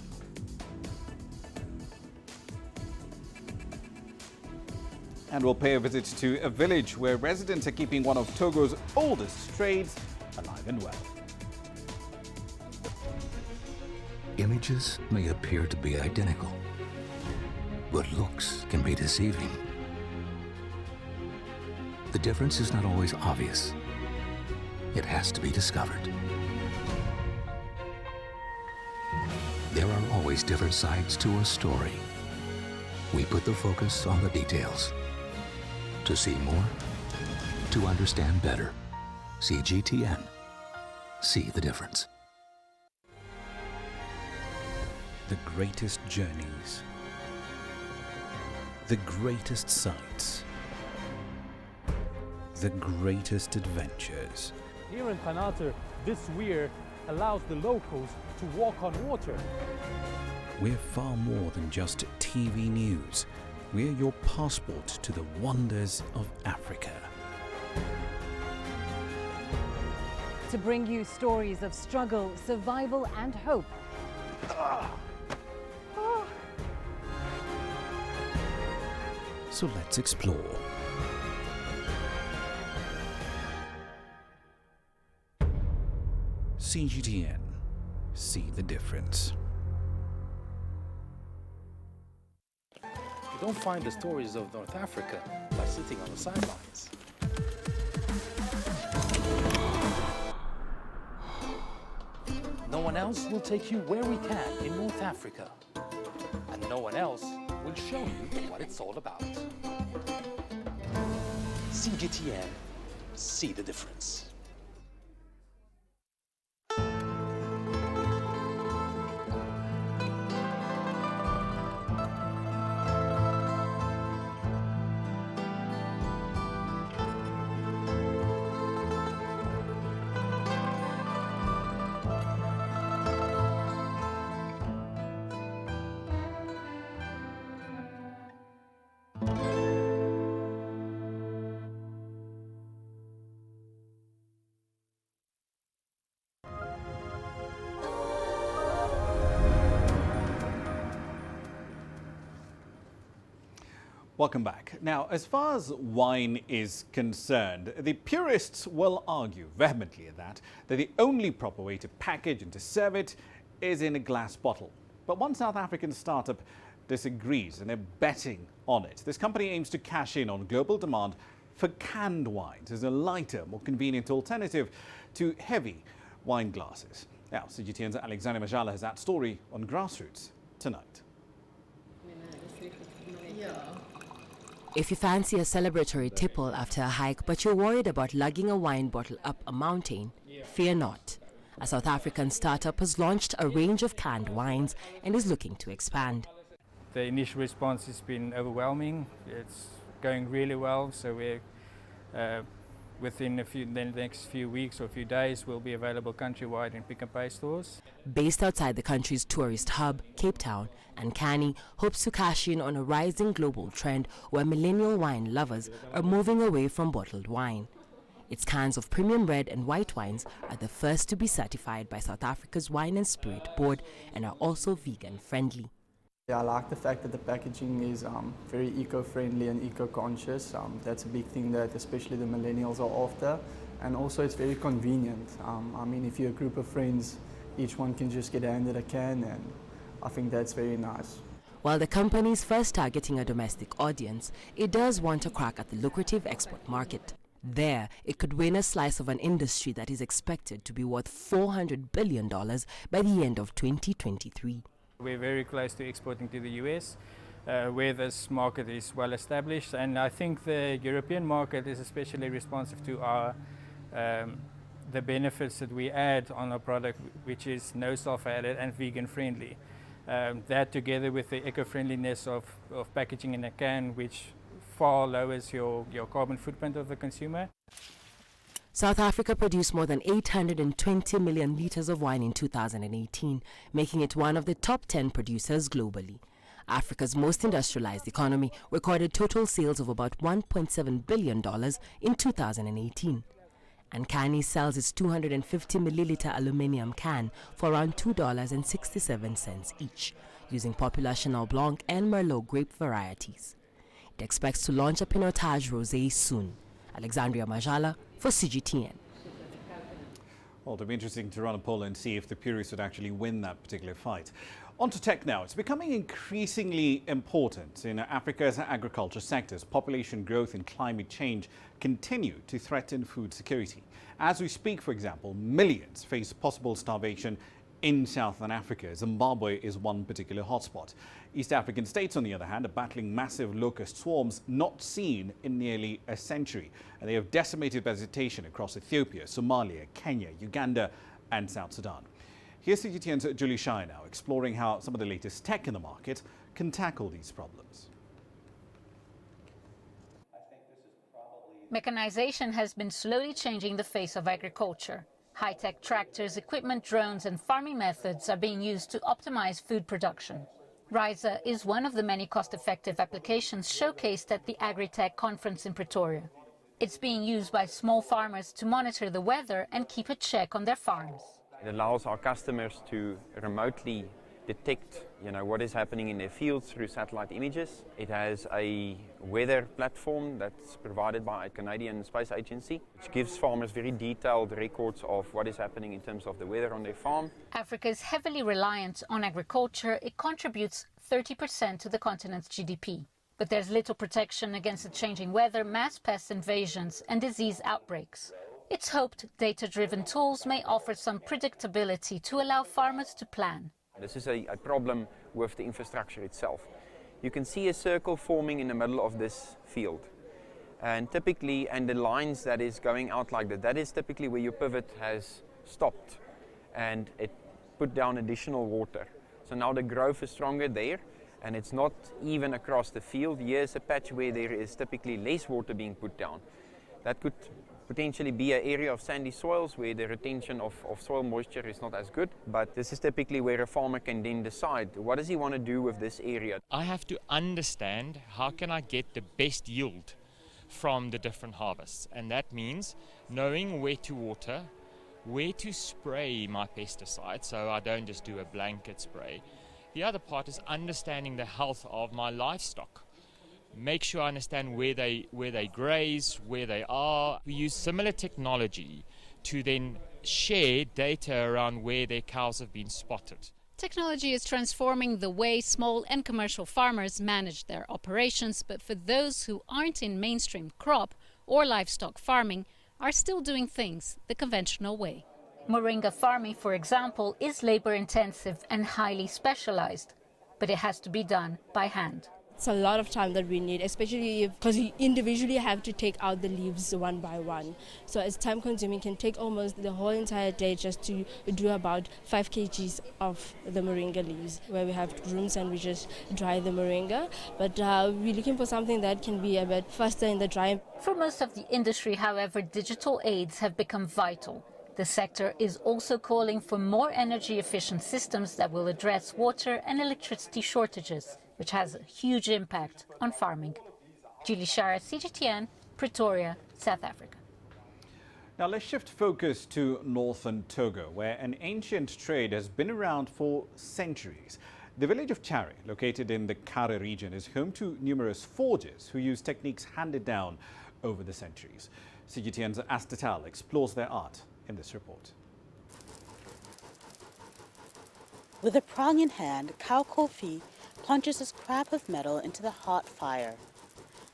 And we'll pay a visit to a village where residents are keeping one of Togo's oldest trades alive and well. Images may appear to be identical, but looks can be deceiving. The difference is not always obvious. It has to be discovered. There are always different sides to a story. We put the focus on the details. To see more, to understand better. CGTN. See the difference. The greatest journeys. The greatest sights. The greatest adventures. Here in Thanate, this weir allows the locals to walk on water. We're far more than just TV news. We're your passport to the wonders of Africa. To bring you stories of struggle, survival, and hope. So let's explore. CGTN. See the difference. You don't find the stories of North Africa by sitting on the sidelines. No one else will take you where we can in North Africa. And no one else will show you what it's all about. CGTN. See the difference. Welcome back. Now, as far as wine is concerned, the purists will argue vehemently that the only proper way to package and to serve it is in a glass bottle. But one South African startup disagrees and they're betting on it. This company aims to cash in on global demand for canned wines as a lighter, more convenient alternative to heavy wine glasses. Now, CGTN's Alexandria Majala has that story on Grassroots tonight. If you fancy a celebratory tipple after a hike but you're worried about lugging a wine bottle up a mountain, fear not. A South African startup has launched a range of canned wines and is looking to expand. The initial response has been overwhelming. It's going really well, so we're within the next few weeks or few days will be available countrywide in Pick n Pay stores. Based outside the country's tourist hub, Cape Town, Ankani hopes to cash in on a rising global trend where millennial wine lovers are moving away from bottled wine. Its cans of premium red and white wines are the first to be certified by South Africa's Wine and Spirit Board and are also vegan friendly. Yeah, I like the fact that the packaging is very eco-friendly and eco-conscious. That's a big thing that especially the millennials are after. And also it's very convenient. I mean, if you're a group of friends, each one can just get handed a can, and I think that's very nice. While the company is first targeting a domestic audience, it does want to crack at the lucrative export market. There, it could win a slice of an industry that is expected to be worth $400 billion by the end of 2023. We're very close to exporting to the US, where this market is well established, and I think the European market is especially responsive to our the benefits that we add on our product, which is no sulfur added and vegan friendly. That together with the eco-friendliness of packaging in a can, which far lowers your carbon footprint of the consumer. South Africa produced more than 820 million litres of wine in 2018, making it one of the top 10 producers globally. Africa's most industrialized economy recorded total sales of about $1.7 billion in 2018. Ankani sells its 250 milliliter aluminium can for around $2.67 each, using popular Chenin Blanc and Merlot grape varieties. It expects to launch a Pinotage Rosé soon. Alexandria Majala for CGTN. Well, it'll be interesting to run a poll and see if the purists would actually win that particular fight. On to tech now. It's becoming increasingly important in Africa's agriculture sectors. Population growth and climate change continue to threaten food security. As we speak, for example, millions face possible starvation in Southern Africa. Zimbabwe is one particular hotspot. East African states, on the other hand, are battling massive locust swarms not seen in nearly a century. And they have decimated vegetation across Ethiopia, Somalia, Kenya, Uganda and South Sudan. Here's CGTN's Julie Shire now, exploring how some of the latest tech in the market can tackle these problems. Mechanization has been slowly changing the face of agriculture. High-tech tractors, equipment, drones and farming methods are being used to optimize food production. Riser is one of the many cost-effective applications showcased at the Agritech conference in Pretoria. It's being used by small farmers to monitor the weather and keep a check on their farms. It allows our customers to remotely detect, what is happening in their fields through satellite images. It has a weather platform that's provided by a Canadian Space Agency, which gives farmers very detailed records of what is happening in terms of the weather on their farm. Africa is heavily reliant on agriculture. It contributes 30% to the continent's GDP. But there's little protection against the changing weather, mass pest invasions and disease outbreaks. It's hoped data-driven tools may offer some predictability to allow farmers to plan. This is a problem with the infrastructure itself. You can see a circle forming in the middle of this field. And typically, the lines that is going out like that is typically where your pivot has stopped and it put down additional water. So now the growth is stronger there and it's not even across the field. Here's a patch where there is typically less water being put down. That could potentially be an area of sandy soils where the retention of soil moisture is not as good, but this is typically where a farmer can then decide what does he want to do with this area. I have to understand how can I get the best yield from the different harvests, and that means knowing where to water, where to spray my pesticide so I don't just do a blanket spray. The other part is understanding the health of my livestock. make sure I understand where they graze, where they are. We use similar technology to then share data around where their cows have been spotted. Technology is transforming the way small and commercial farmers manage their operations, but for those who aren't in mainstream crop or livestock farming, are still doing things the conventional way. Moringa farming, for example, is labor-intensive and highly specialized, but it has to be done by hand. It's a lot of time that we need, especially because you individually have to take out the leaves one by one. So it's time consuming, can take almost the whole entire day just to do about 5 kgs of the moringa leaves, where we have rooms and we just dry the moringa. But we're looking for something that can be a bit faster in the drying. For most of the industry, however, digital aids have become vital. The sector is also calling for more energy-efficient systems that will address water and electricity shortages, which has a huge impact on farming. Julie Shara, CGTN, Pretoria, South Africa. Now let's shift focus to northern Togo, where an ancient trade has been around for centuries. The village of Chare, located in the Kare region, is home to numerous forgers who use techniques handed down over the centuries. CGTN's Astatal explores their art in this report. With a prong in hand, Kao Kofi plunges a scrap of metal into the hot fire.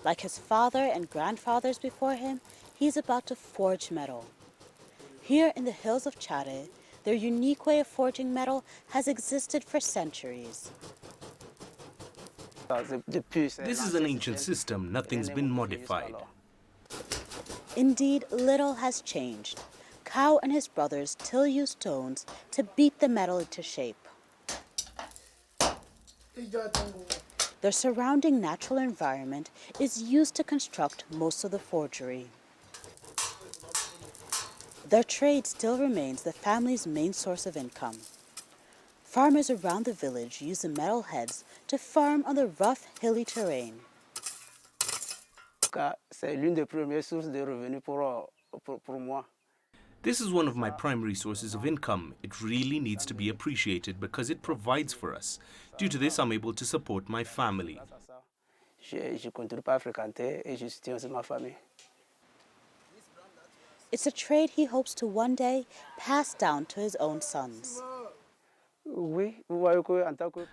Like his father and grandfathers before him, he's about to forge metal. Here in the hills of Chare, their unique way of forging metal has existed for centuries. This is an ancient system. Nothing's been modified. Indeed, little has changed. Kao and his brothers still use stones to beat the metal into shape. Their surrounding natural environment is used to construct most of the forgery. Their trade still remains the family's main source of income. Farmers around the village use the metal heads to farm on the rough, hilly terrain. This is one of my primary sources of income. It really needs to be appreciated because it provides for us. Due to this, I'm able to support my family. It's a trade he hopes to one day pass down to his own sons.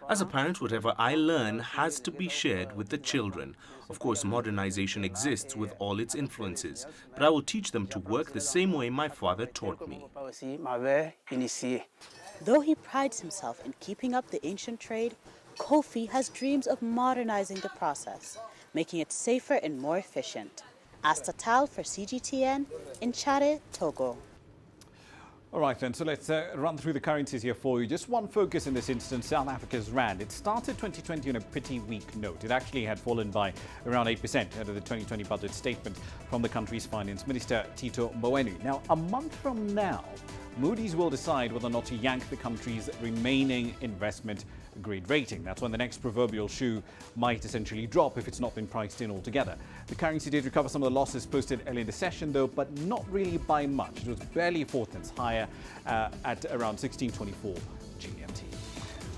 As a parent, whatever I learn has to be shared with the children. Of course, modernization exists with all its influences, but I will teach them to work the same way my father taught me. Though he prides himself in keeping up the ancient trade, Kofi has dreams of modernizing the process, making it safer and more efficient. Astatal for CGTN in Chare, Togo. All right then, so let's run through the currencies here for you. Just one focus in this instance, South Africa's rand. It started 2020 on a pretty weak note. It actually had fallen by around 8% out of the 2020 budget statement from the country's finance minister, Tito Mboweni. Now, a month from now, Moody's will decide whether or not to yank the country's remaining investment grade rating. That's when the next proverbial shoe might essentially drop if it's not been priced in altogether. The currency did recover some of the losses posted early in the session, though, but not really by much. It was barely 4 cents higher at around 16.24 GMT.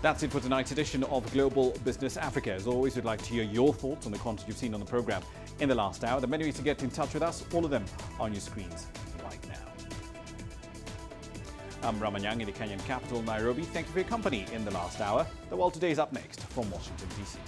That's it for tonight's edition of Global Business Africa. As always, we'd like to hear your thoughts on the content you've seen on the program in the last hour. The many ways to get in touch with us, all of them on your screens right now. I'm Ramah Nyang in the Kenyan capital, Nairobi. Thank you for your company in the last hour. The World Today is up next from Washington, D.C.